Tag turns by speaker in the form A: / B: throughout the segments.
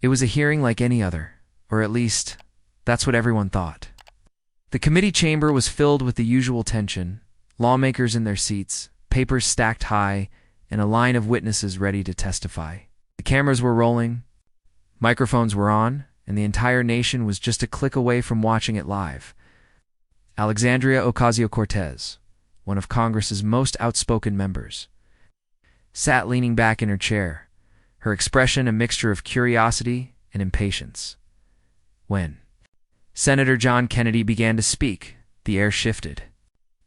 A: It was a hearing like any other, or at least, that's what everyone thought. The committee chamber was filled with the usual tension, lawmakers in their seats, papers stacked high, and a line of witnesses ready to testify. The cameras were rolling, microphones were on, and the entire nation was just a click away from watching it live. Alexandria Ocasio-Cortez, one of Congress's most outspoken members, sat leaning back in her chair, her expression a mixture of curiosity and impatience. When Senator John Kennedy began to speak, the air shifted.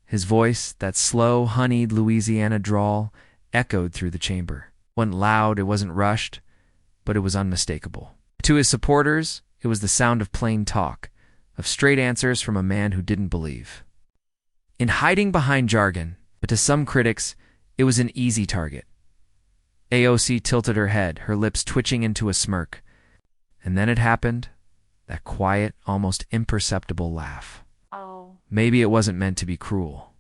A: His voice, that slow, honeyed Louisiana drawl, echoed through the chamber. It wasn't loud, it wasn't rushed, but it was unmistakable. To his supporters, it was the sound of plain talk, of straight answers from a man who didn't believe in hiding behind jargon, but to some critics, it was an easy target. AOC tilted her head, her lips twitching into a smirk. And then it happened, that quiet, almost imperceptible laugh.
B: Oh.
A: Maybe it wasn't meant to be cruel.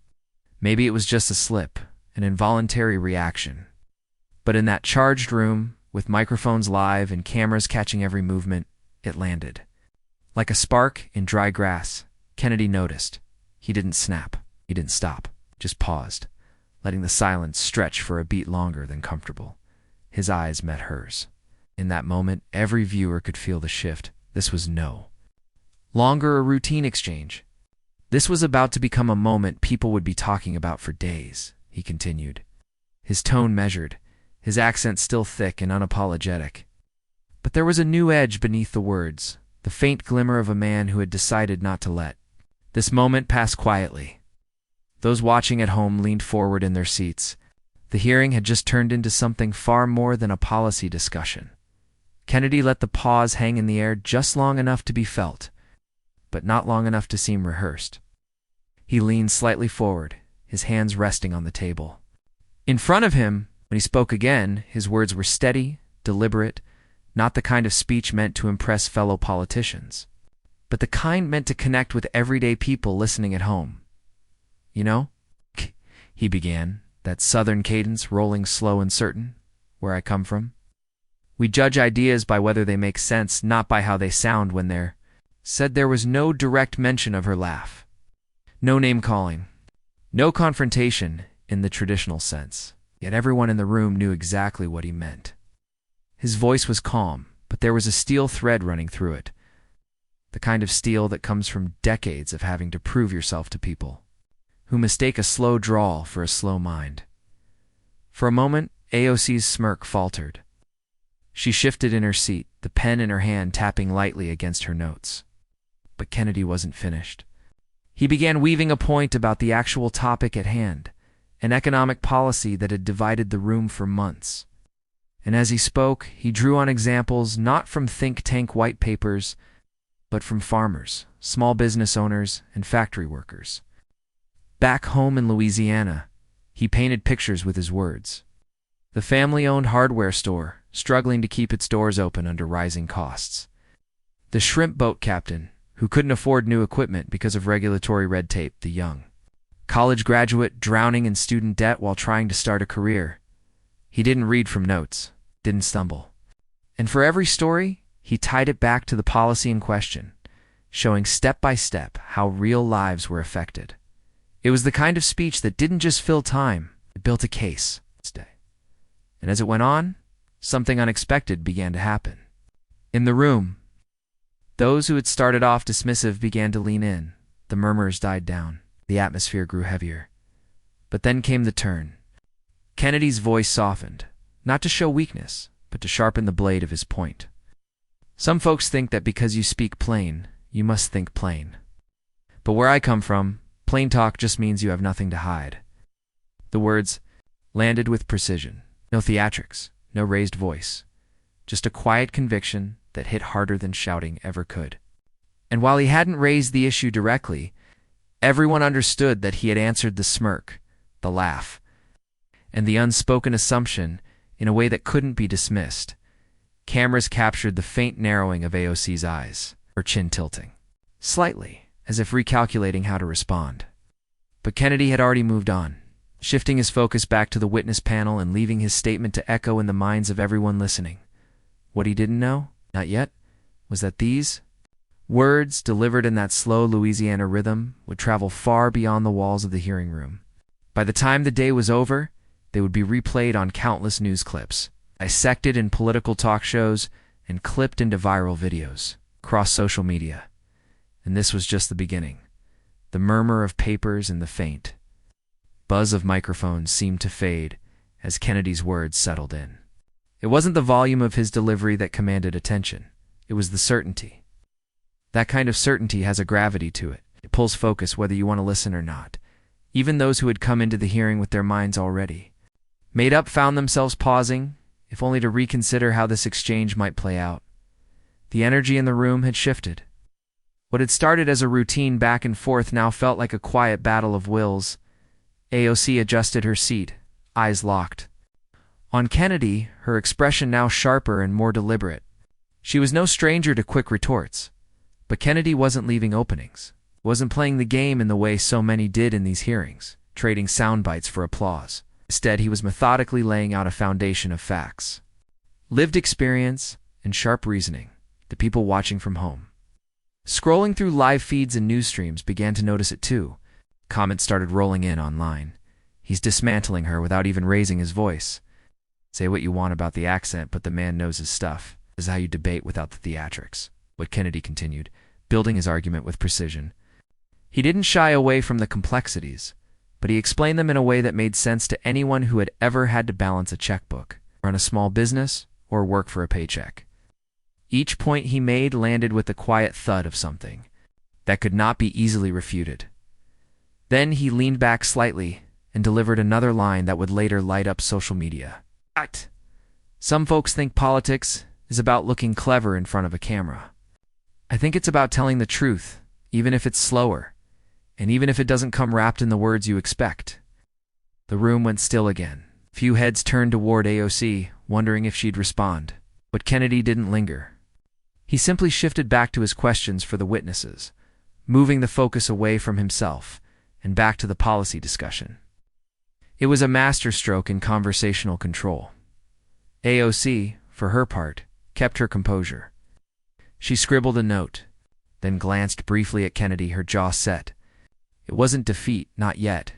A: Maybe it was just a slip, an involuntary reaction. But in that charged room, with microphones live and cameras catching every movement, it landed. Like a spark in dry grass, Kennedy noticed. He didn't snap. He didn't stop. Just paused, letting the silence stretch for a beat longer than comfortable. His eyes met hers. In that moment, every viewer could feel the shift. This was no longer a routine exchange. This was about to become a moment people would be talking about for days, he continued. His tone measured, his accent still thick and unapologetic. But there was a new edge beneath the words, the faint glimmer of a man who had decided not to let this moment pass quietly. Those watching at home leaned forward in their seats. The hearing had just turned into something far more than a policy discussion. Kennedy let the pause hang in the air just long enough to be felt, but not long enough to seem rehearsed. He leaned slightly forward, his hands resting on the table. In front of him, when he spoke again, his words were steady, deliberate, not the kind of speech meant to impress fellow politicians, but the kind meant to connect with everyday people listening at home. You know, he began, that southern cadence rolling slow and certain, where I come from. We judge ideas by whether they make sense, not by how they sound when they're said. There was no direct mention of her laugh. No name-calling. No confrontation in the traditional sense. Yet everyone in the room knew exactly what he meant. His voice was calm, but there was a steel thread running through it. The kind of steel that comes from decades of having to prove yourself to people who mistake a slow drawl for a slow mind. For a moment, AOC's smirk faltered. She shifted in her seat, the pen in her hand tapping lightly against her notes. But Kennedy wasn't finished. He began weaving a point about the actual topic at hand, an economic policy that had divided the room for months. And as he spoke, he drew on examples not from think tank white papers, but from farmers, small business owners, and factory workers. Back home in Louisiana, he painted pictures with his words. The family-owned hardware store, struggling to keep its doors open under rising costs. The shrimp boat captain, who couldn't afford new equipment because of regulatory red tape. The young college graduate drowning in student debt while trying to start a career. He didn't read from notes, didn't stumble. And for every story, he tied it back to the policy in question, showing step by step how real lives were affected. It was the kind of speech that didn't just fill time, it built a case. And as it went on, something unexpected began to happen. In the room, those who had started off dismissive began to lean in. The murmurs died down. The atmosphere grew heavier. But then came the turn. Kennedy's voice softened, not to show weakness, but to sharpen the blade of his point. Some folks think that because you speak plain, you must think plain. But where I come from, plain talk just means you have nothing to hide. The words landed with precision. No theatrics, no raised voice. Just a quiet conviction that hit harder than shouting ever could. And while he hadn't raised the issue directly, everyone understood that he had answered the smirk, the laugh, and the unspoken assumption in a way that couldn't be dismissed. Cameras captured the faint narrowing of AOC's eyes, her chin tilting, slightly, as if recalculating how to respond. But Kennedy had already moved on, shifting his focus back to the witness panel and leaving his statement to echo in the minds of everyone listening. What he didn't know? not yet, was that these words, delivered in that slow Louisiana rhythm, would travel far beyond the walls of the hearing room. By the time the day was over, they would be replayed on countless news clips, dissected in political talk shows, and clipped into viral videos across social media. And this was just the beginning. The murmur of papers and the faint buzz of microphones seemed to fade as Kennedy's words settled in. It wasn't the volume of his delivery that commanded attention. It was the certainty. That kind of certainty has a gravity to it. It pulls focus whether you want to listen or not. Even those who had come into the hearing with their minds already made up found themselves pausing, if only to reconsider how this exchange might play out. The energy in the room had shifted. What had started as a routine back and forth now felt like a quiet battle of wills. AOC adjusted her seat, eyes locked. On Kennedy, her expression now sharper and more deliberate. She was no stranger to quick retorts. But Kennedy wasn't leaving openings, wasn't playing the game in the way so many did in these hearings, trading sound bites for applause. Instead, he was methodically laying out a foundation of facts, lived experience, and sharp reasoning. The people watching from home, scrolling through live feeds and news streams, began to notice it too. Comments started rolling in online. He's dismantling her without even raising his voice. Say what you want about the accent, but the man knows his stuff. This is how you debate without the theatrics. What Kennedy continued, building his argument with precision. He didn't shy away from the complexities, but he explained them in a way that made sense to anyone who had ever had to balance a checkbook, run a small business, or work for a paycheck. Each point he made landed with the quiet thud of something that could not be easily refuted. Then he leaned back slightly and delivered another line that would later light up social media. Some folks think politics is about looking clever in front of a camera. I think it's about telling the truth, even if it's slower, and even if it doesn't come wrapped in the words you expect. The room went still again. Few heads turned toward AOC, wondering if she'd respond. But Kennedy didn't linger. He simply shifted back to his questions for the witnesses, moving the focus away from himself and back to the policy discussion. It was a masterstroke in conversational control. AOC, for her part, kept her composure. She scribbled a note, then glanced briefly at Kennedy, her jaw set. It wasn't defeat, not yet,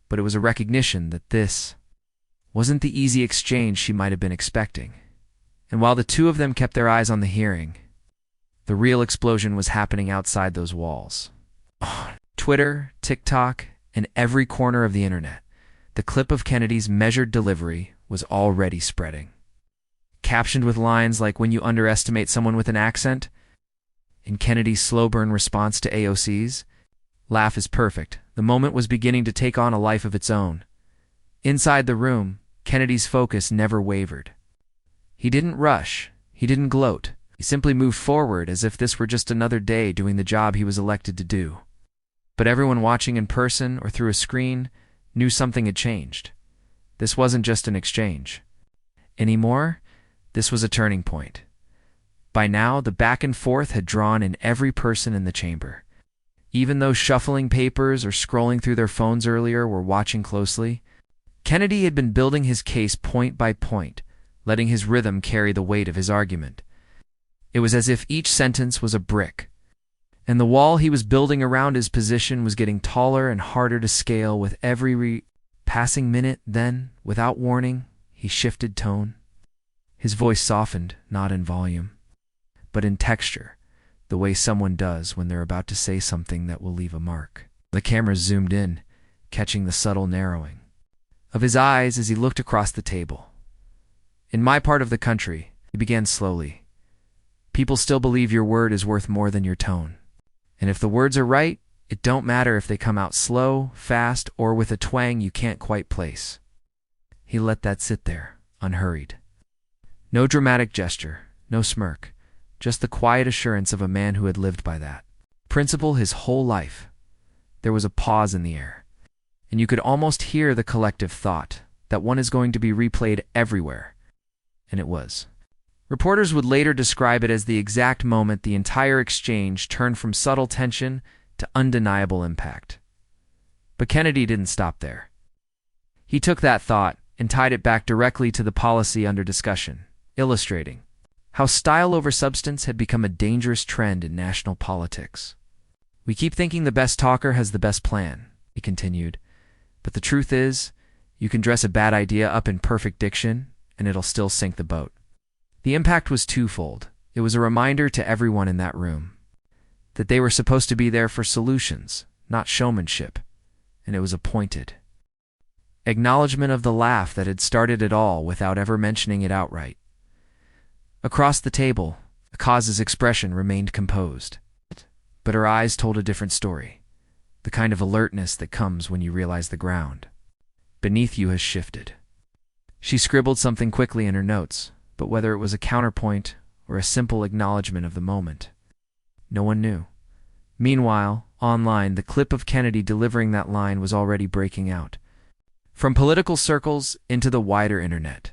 A: but it was a recognition that this wasn't the easy exchange she might have been expecting. And while the two of them kept their eyes on the hearing, the real explosion was happening outside those walls. On Twitter, TikTok, and every corner of the internet, the clip of Kennedy's measured delivery was already spreading. Captioned with lines like, "When you underestimate someone with an accent," in Kennedy's slow-burn response to AOC's, "Laugh is perfect." The moment was beginning to take on a life of its own. Inside the room, Kennedy's focus never wavered. He didn't rush. He didn't gloat. He simply moved forward as if this were just another day doing the job he was elected to do. But everyone watching in person or through a screen knew something had changed. This wasn't just an exchange anymore. This was a turning point. By now, the back and forth had drawn in every person in the chamber. Even those shuffling papers or scrolling through their phones earlier were watching closely. Kennedy had been building his case point by point, letting his rhythm carry the weight of his argument. It was as if each sentence was a brick, and the wall he was building around his position was getting taller and harder to scale with every passing minute. Then, without warning, he shifted tone. His voice softened, not in volume, but in texture, the way someone does when they're about to say something that will leave a mark. The camera zoomed in, catching the subtle narrowing of his eyes as he looked across the table. "In my part of the country," he began slowly, "people still believe your word is worth more than your tone. And if the words are right, it don't matter if they come out slow, fast, or with a twang you can't quite place." He let that sit there, unhurried. No dramatic gesture, no smirk, just the quiet assurance of a man who had lived by that principle his whole life. There was a pause in the air, and you could almost hear the collective thought that one is going to be replayed everywhere. And it was. Reporters would later describe it as the exact moment the entire exchange turned from subtle tension to undeniable impact. But Kennedy didn't stop there. He took that thought and tied it back directly to the policy under discussion, illustrating, how style over substance had become a dangerous trend in national politics. "We keep thinking the best talker has the best plan," he continued. "But the truth is, you can dress a bad idea up in perfect diction, and it'll still sink the boat." The impact was twofold. It was a reminder to everyone in that room that they were supposed to be there for solutions, not showmanship, and it was a pointed acknowledgement of the laugh that had started it all without ever mentioning it outright. Across the table, Ocas's expression remained composed, but her eyes told a different story, the kind of alertness that comes when you realize the ground beneath you has shifted. She scribbled something quickly in her notes, but whether it was a counterpoint or a simple acknowledgement of the moment, no one knew. Meanwhile, online, the clip of Kennedy delivering that line was already breaking out from political circles into the wider internet.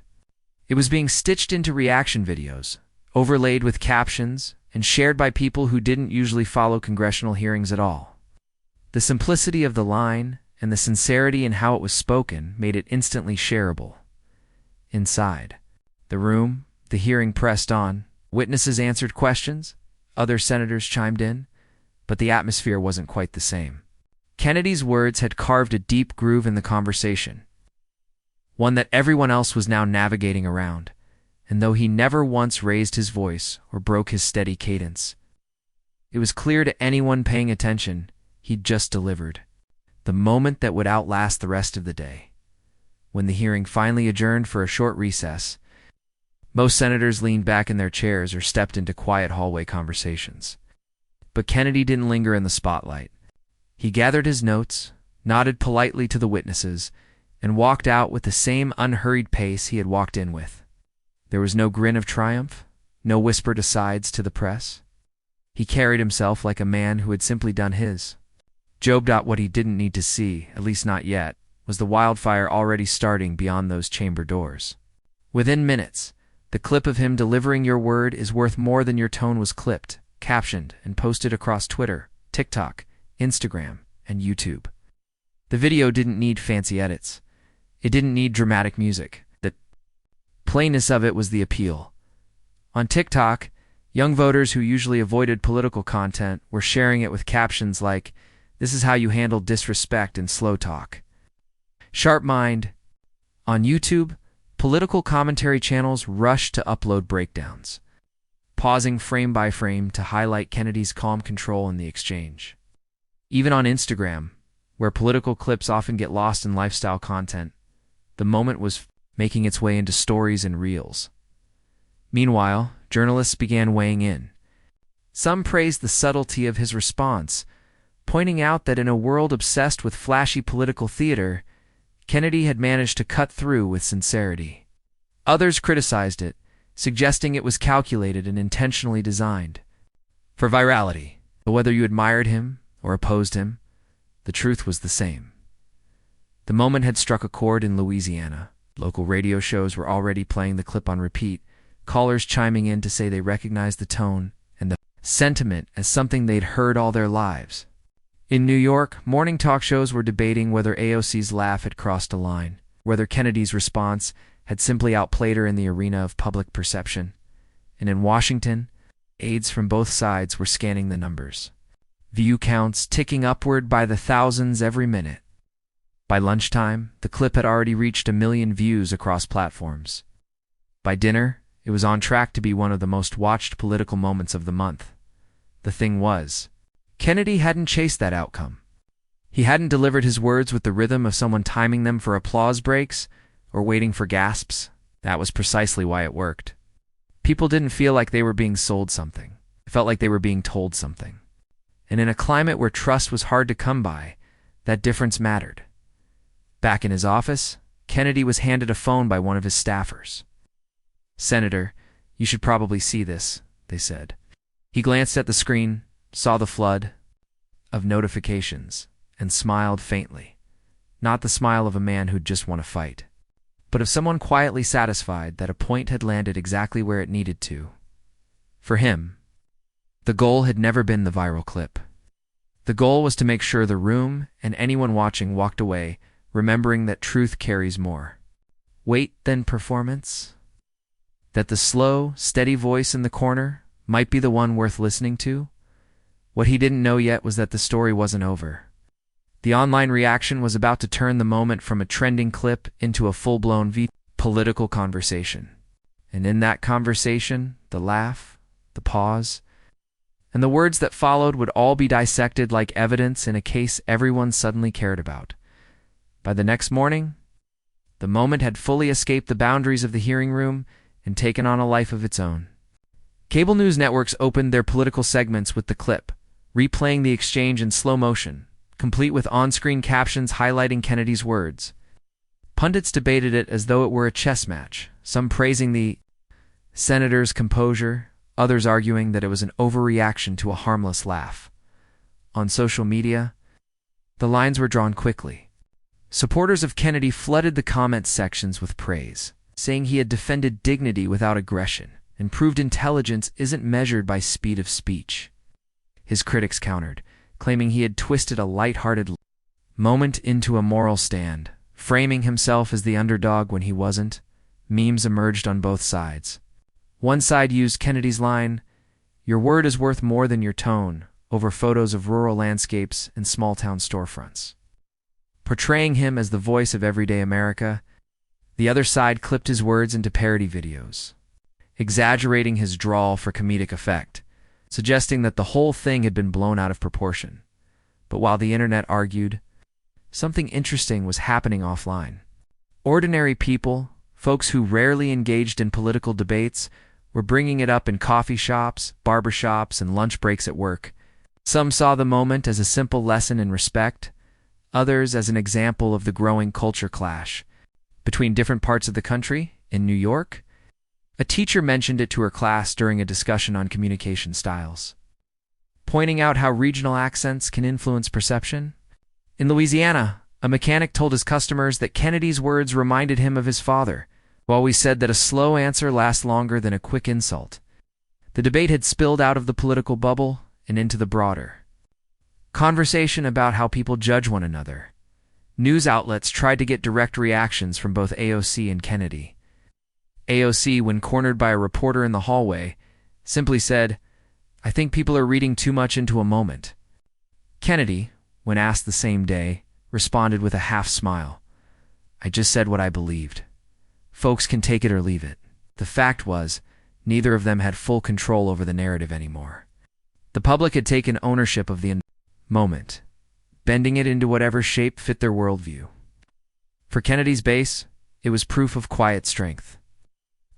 A: It was being stitched into reaction videos, overlaid with captions, and shared by people who didn't usually follow congressional hearings at all. The simplicity of the line and the sincerity in how it was spoken made it instantly shareable. Inside the room, the hearing pressed on. Witnesses answered questions, other senators chimed in, but the atmosphere wasn't quite the same. Kennedy's words had carved a deep groove in the conversation, one that everyone else was now navigating around, and though he never once raised his voice or broke his steady cadence, it was clear to anyone paying attention he'd just delivered the moment that would outlast the rest of the day. When the hearing finally adjourned for a short recess, most senators leaned back in their chairs or stepped into quiet hallway conversations. But Kennedy didn't linger in the spotlight. He gathered his notes, nodded politely to the witnesses, and walked out with the same unhurried pace he had walked in with. There was no grin of triumph, no whispered asides to the press. He carried himself like a man who had simply done his job. What he didn't need to see, at least not yet, was the wildfire already starting beyond those chamber doors. Within minutes, the clip of him delivering "Your word is worth more than your tone" was clipped, captioned, and posted across Twitter, TikTok, Instagram, and YouTube. The video didn't need fancy edits. It didn't need dramatic music. The plainness of it was the appeal. On TikTok, young voters who usually avoided political content were sharing it with captions like, "This is how you handle disrespect and slow talk." Sharp mind. On YouTube, political commentary channels rushed to upload breakdowns, pausing frame by frame to highlight Kennedy's calm control in the exchange. Even on Instagram, where political clips often get lost in lifestyle content, the moment was making its way into stories and reels. Meanwhile, journalists began weighing in. Some praised the subtlety of his response, pointing out that in a world obsessed with flashy political theater, Kennedy had managed to cut through with sincerity. Others criticized it, suggesting it was calculated and intentionally designed for virality. But whether you admired him or opposed him, the truth was the same. The moment had struck a chord in Louisiana. Local radio shows were already playing the clip on repeat, callers chiming in to say they recognized the tone and the sentiment as something they'd heard all their lives. In New York, morning talk shows were debating whether AOC's laugh had crossed a line, whether Kennedy's response had simply outplayed her in the arena of public perception. And in Washington, aides from both sides were scanning the numbers, view counts ticking upward by the thousands every minute. By lunchtime, the clip had already reached 1 million views across platforms. By dinner, it was on track to be one of the most watched political moments of the month. The thing was, Kennedy hadn't chased that outcome. He hadn't delivered his words with the rhythm of someone timing them for applause breaks or waiting for gasps. That was precisely why it worked. People didn't feel like they were being sold something. It felt like they were being told something. And in a climate where trust was hard to come by, that difference mattered. Back in his office, Kennedy was handed a phone by one of his staffers. "Senator, you should probably see this," they said. He glanced at the screen, saw the flood of notifications, and smiled faintly. Not the smile of a man who'd just won a fight, but of someone quietly satisfied that a point had landed exactly where it needed to. For him, the goal had never been the viral clip. The goal was to make sure the room and anyone watching walked away remembering that truth carries more weight than performance. That the slow, steady voice in the corner might be the one worth listening to? What he didn't know yet was that the story wasn't over. The online reaction was about to turn the moment from a trending clip into a full-blown political conversation. And in that conversation, the laugh, the pause, and the words that followed would all be dissected like evidence in a case everyone suddenly cared about. By the next morning, the moment had fully escaped the boundaries of the hearing room and taken on a life of its own. Cable news networks opened their political segments with the clip, replaying the exchange in slow motion, complete with on-screen captions highlighting Kennedy's words. Pundits debated it as though it were a chess match, some praising the senator's composure, others arguing that it was an overreaction to a harmless laugh. On social media, the lines were drawn quickly. Supporters of Kennedy flooded the comment sections with praise, saying he had defended dignity without aggression and proved intelligence isn't measured by speed of speech. His critics countered, claiming he had twisted a light-hearted moment into a moral stand, framing himself as the underdog when he wasn't. Memes emerged on both sides. One side used Kennedy's line, "Your word is worth more than your tone," over photos of rural landscapes and small-town storefronts, portraying him as the voice of everyday America. The other side clipped his words into parody videos, exaggerating his drawl for comedic effect, suggesting that the whole thing had been blown out of proportion. But while the internet argued, something interesting was happening offline. Ordinary people, folks who rarely engaged in political debates, were bringing it up in coffee shops, barbershops, and lunch breaks at work. Some saw the moment as a simple lesson in respect, others as an example of the growing culture clash between different parts of the country. In New York, a teacher mentioned it to her class during a discussion on communication styles, pointing out how regional accents can influence perception. In Louisiana, a mechanic told his customers that Kennedy's words reminded him of his father, while we said that a slow answer lasts longer than a quick insult. The debate had spilled out of the political bubble and into the broader conversation about how people judge one another. News outlets tried to get direct reactions from both AOC and Kennedy. AOC, when cornered by a reporter in the hallway, simply said, "I think people are reading too much into a moment." Kennedy, when asked the same day, responded with a half smile, "I just said what I believed. Folks can take it or leave it." The fact was, neither of them had full control over the narrative anymore. The public had taken ownership of the moment, bending it into whatever shape fit their worldview. For Kennedy's base, it was proof of quiet strength.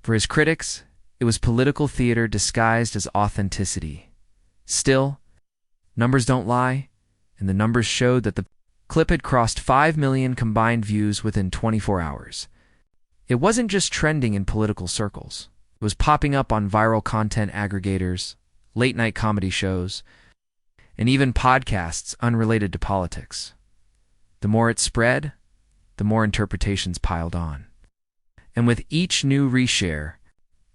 A: For his critics, it was political theater disguised as authenticity. Still, numbers don't lie, and the numbers showed that the clip had crossed 5 million combined views within 24 hours. It wasn't just trending in political circles. It was popping up on viral content aggregators, late-night comedy shows, and even podcasts unrelated to politics. The more it spread, the more interpretations piled on. And with each new reshare,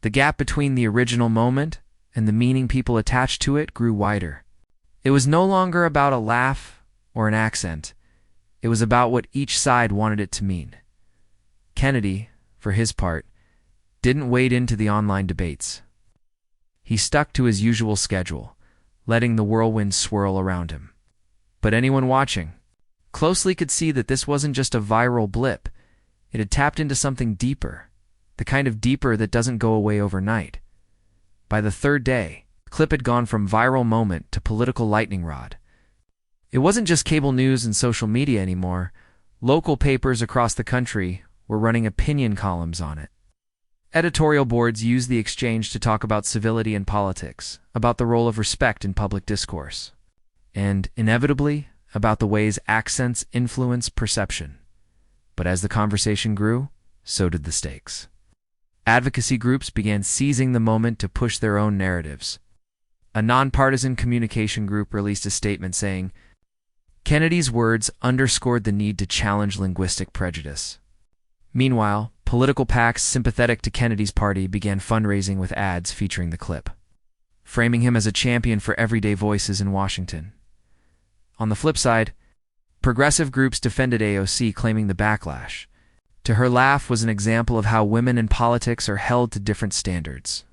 A: the gap between the original moment and the meaning people attached to it grew wider. It was no longer about a laugh or an accent. It was about what each side wanted it to mean. Kennedy, for his part, didn't wade into the online debates. He stuck to his usual schedule, letting the whirlwind swirl around him. But anyone watching closely could see that this wasn't just a viral blip. It had tapped into something deeper, the kind of deeper that doesn't go away overnight. By the third day, the clip had gone from viral moment to political lightning rod. It wasn't just cable news and social media anymore. Local papers across the country were running opinion columns on it. Editorial boards used the exchange to talk about civility in politics, about the role of respect in public discourse, and, inevitably, about the ways accents influence perception. But as the conversation grew, so did the stakes. Advocacy groups began seizing the moment to push their own narratives. A nonpartisan communication group released a statement saying, "Kennedy's words underscored the need to challenge linguistic prejudice." Meanwhile, political PACs sympathetic to Kennedy's party began fundraising with ads featuring the clip, framing him as a champion for everyday voices in Washington. On the flip side, progressive groups defended AOC, claiming the backlash to her laugh was an example of how women in politics are held to different standards.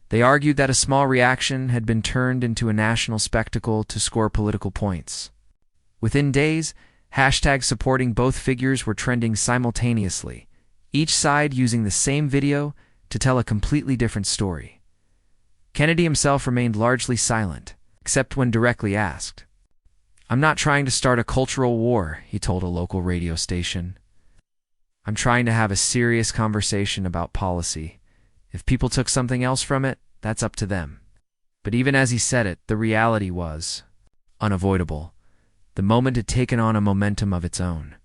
A: They argued that a small reaction had been turned into a national spectacle to score political points. Within days, hashtags supporting both figures were trending simultaneously, each side using the same video to tell a completely different story. Kennedy himself remained largely silent, except when directly asked. "I'm not trying to start a cultural war," he told a local radio station. "I'm trying to have a serious conversation about policy. If people took something else from it, that's up to them." But even as he said it, the reality was unavoidable. The moment had taken on a momentum of its own.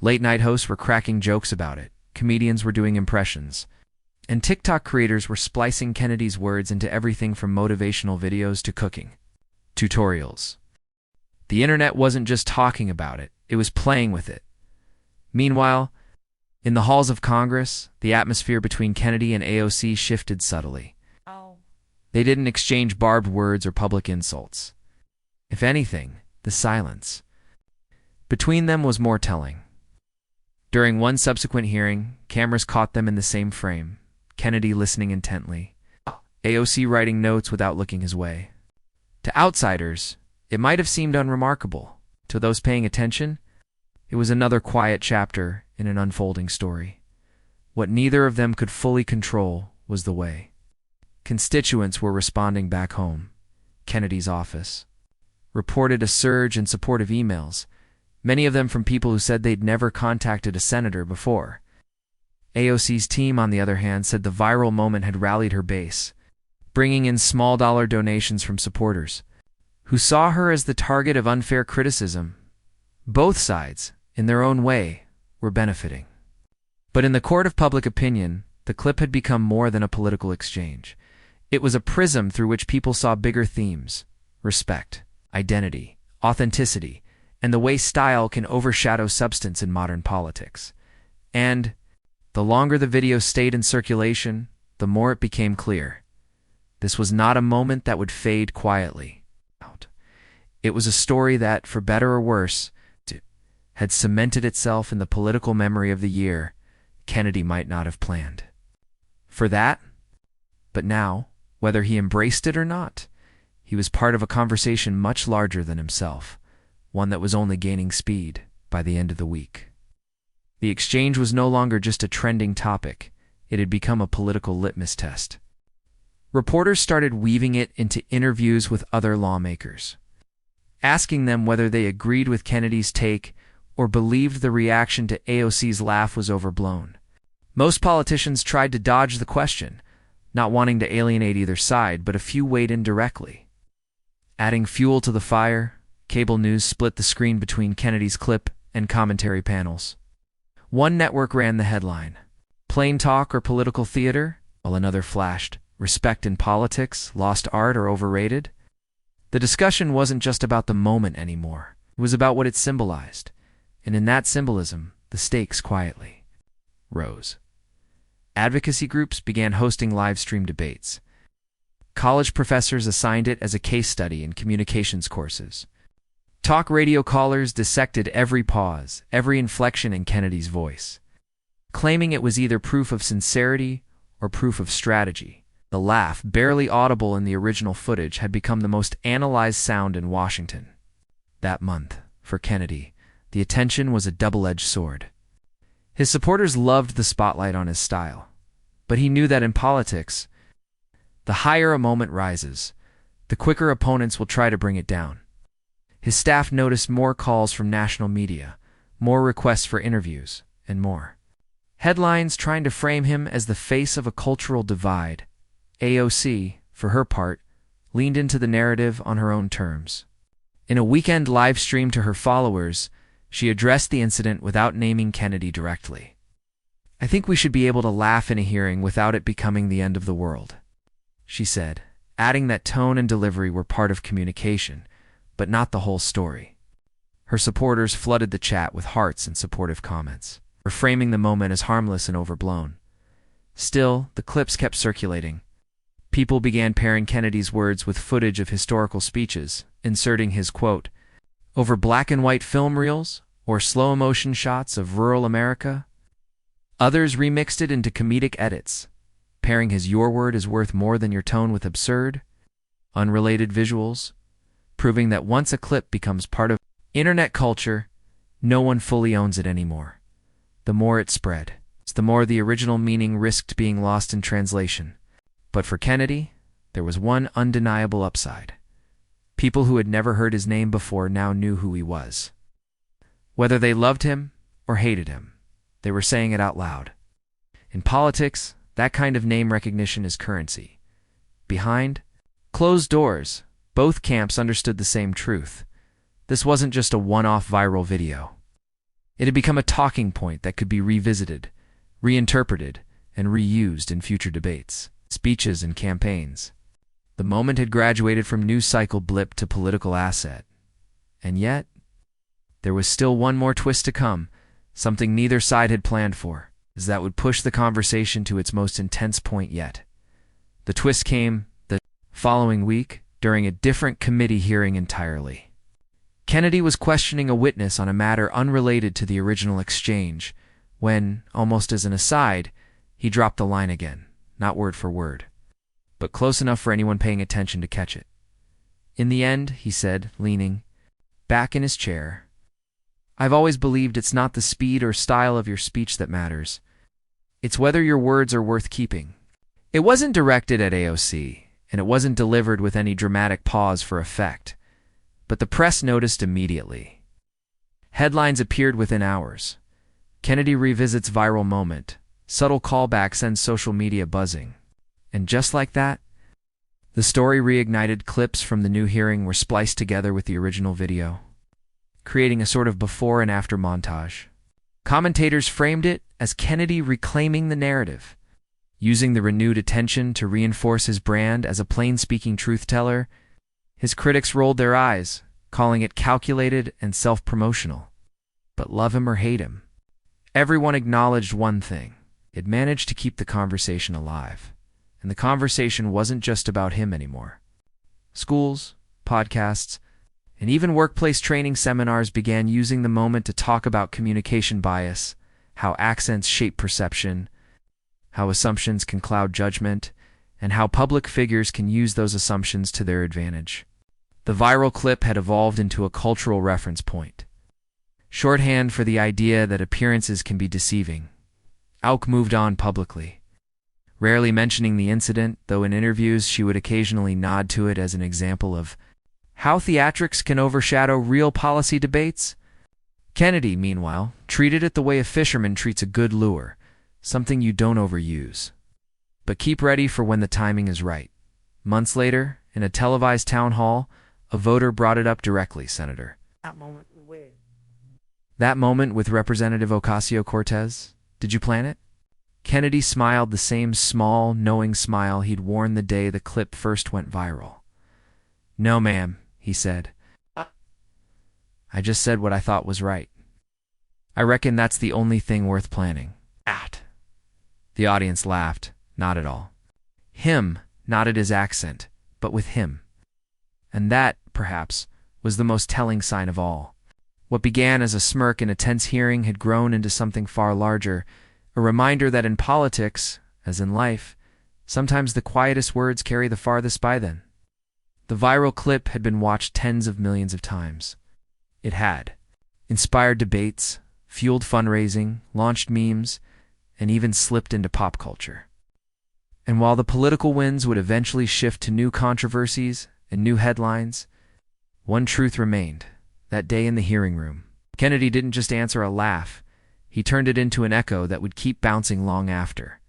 A: Late-night hosts were cracking jokes about it, comedians were doing impressions, and TikTok creators were splicing Kennedy's words into everything from motivational videos to cooking tutorials. The internet wasn't just talking about it, it was playing with it. Meanwhile, in the halls of Congress, the atmosphere between Kennedy and AOC shifted subtly. They didn't exchange barbed words or public insults. If anything, the silence between them was more telling. During one subsequent hearing, cameras caught them in the same frame, Kennedy listening intently, AOC writing notes without looking his way. To outsiders, it might have seemed unremarkable. To those paying attention, it was another quiet chapter in an unfolding story. What neither of them could fully control was the way constituents were responding back home. Kennedy's office reported a surge in supportive emails, many of them from people who said they'd never contacted a senator before. AOC's team, on the other hand, said the viral moment had rallied her base, bringing in small-dollar donations from supporters who saw her as the target of unfair criticism. Both sides, in their own way, were benefiting. But in the court of public opinion, the clip had become more than a political exchange. It was a prism through which people saw bigger themes: respect, identity, authenticity, and the way style can overshadow substance in modern politics. And the longer the video stayed in circulation, the more it became clear. This was not a moment that would fade quietly out. It was a story that, for better or worse, had cemented itself in the political memory of the year Kennedy might not have planned for that. But now, whether he embraced it or not, he was part of a conversation much larger than himself, one that was only gaining speed by the end of the week. The exchange was no longer just a trending topic, it had become a political litmus test. Reporters started weaving it into interviews with other lawmakers, asking them whether they agreed with Kennedy's take or believed the reaction to AOC's laugh was overblown. Most politicians tried to dodge the question, not wanting to alienate either side, but a few weighed in directly. Adding fuel to the fire, cable news split the screen between Kennedy's clip and commentary panels. One network ran the headline, "Plain talk or political theater?" while another flashed, "Respect in politics, lost art or overrated?" The discussion wasn't just about the moment anymore. It was about what it symbolized. And in that symbolism, the stakes quietly rose. Advocacy groups began hosting live-stream debates. College professors assigned it as a case study in communications courses. Talk radio callers dissected every pause, every inflection in Kennedy's voice, claiming it was either proof of sincerity or proof of strategy. The laugh, barely audible in the original footage, had become the most analyzed sound in Washington. That month, for Kennedy, the attention was a double-edged sword. His supporters loved the spotlight on his style, but he knew that in politics, the higher a moment rises, the quicker opponents will try to bring it down. His staff noticed more calls from national media, more requests for interviews, and more headlines trying to frame him as the face of a cultural divide. AOC, for her part, leaned into the narrative on her own terms. In a weekend live stream to her followers, she addressed the incident without naming Kennedy directly. "I think we should be able to laugh in a hearing without it becoming the end of the world," she said, adding that tone and delivery were part of communication, but not the whole story. Her supporters flooded the chat with hearts and supportive comments, reframing the moment as harmless and overblown. Still, the clips kept circulating. People began pairing Kennedy's words with footage of historical speeches, inserting his quote, "over black and white film reels or slow motion shots of rural America." Others remixed it into comedic edits, pairing his "your word is worth more than your tone" with absurd, unrelated visuals, proving that once a clip becomes part of internet culture, no one fully owns it anymore. The more it spread, the more the original meaning risked being lost in translation. But for Kennedy, there was one undeniable upside. People who had never heard his name before now knew who he was. Whether they loved him or hated him, they were saying it out loud. In politics, that kind of name recognition is currency. Behind closed doors, both camps understood the same truth. This wasn't just a one-off viral video. It had become a talking point that could be revisited, reinterpreted, and reused in future debates, speeches, and campaigns. The moment had graduated from news cycle blip to political asset. And yet, there was still one more twist to come, something neither side had planned for, as that would push the conversation to its most intense point yet. The twist came the following week during a different committee hearing entirely. Kennedy was questioning a witness on a matter unrelated to the original exchange when, almost as an aside, he dropped the line again, not word for word, but close enough for anyone paying attention to catch it. In the end, he said, leaning back in his chair, "I've always believed it's not the speed or style of your speech that matters. It's whether your words are worth keeping." It wasn't directed at AOC, and it wasn't delivered with any dramatic pause for effect, but the press noticed immediately. Headlines appeared within hours. Kennedy revisits viral moment. Subtle callback sends social media buzzing. And just like that, the story reignited. Clips from the new hearing were spliced together with the original video, creating a sort of before and after montage. Commentators framed it as Kennedy reclaiming the narrative, using the renewed attention to reinforce his brand as a plain-speaking truth-teller. His critics rolled their eyes, calling it calculated and self-promotional. But love him or hate him, everyone acknowledged one thing: it managed to keep the conversation alive. And the conversation wasn't just about him anymore. Schools, podcasts, and even workplace training seminars began using the moment to talk about communication bias, how accents shape perception, how assumptions can cloud judgment, and how public figures can use those assumptions to their advantage. The viral clip had evolved into a cultural reference point, shorthand for the idea that appearances can be deceiving. AOC moved on publicly, rarely mentioning the incident, though in interviews she would occasionally nod to it as an example of how theatrics can overshadow real policy debates. Kennedy, meanwhile, treated it the way a fisherman treats a good lure, something you don't overuse. But keep ready for when the timing is right. Months later, in a televised town hall, a voter brought it up directly, Senator.
B: That moment where?
A: That moment with Representative Ocasio-Cortez. Did you plan it? Kennedy smiled the same small, knowing smile he'd worn the day the clip first went viral. "No, ma'am," he said. "I just said what I thought was right. I reckon that's the only thing worth planning." The audience laughed, not at all. Him, not at his accent, but with him. And that, perhaps, was the most telling sign of all. What began as a smirk in a tense hearing had grown into something far larger, a reminder that in politics, as in life, sometimes the quietest words carry the farthest by them. The viral clip had been watched tens of millions of times. It had inspired debates, fueled fundraising, launched memes, and even slipped into pop culture. And while the political winds would eventually shift to new controversies and new headlines, one truth remained. That day in the hearing room, Kennedy didn't just answer a laugh. He turned it into an echo that would keep bouncing long after.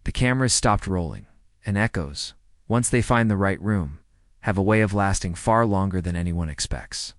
A: The cameras stopped rolling, and echoes, once they find the right room, have a way of lasting far longer than anyone expects.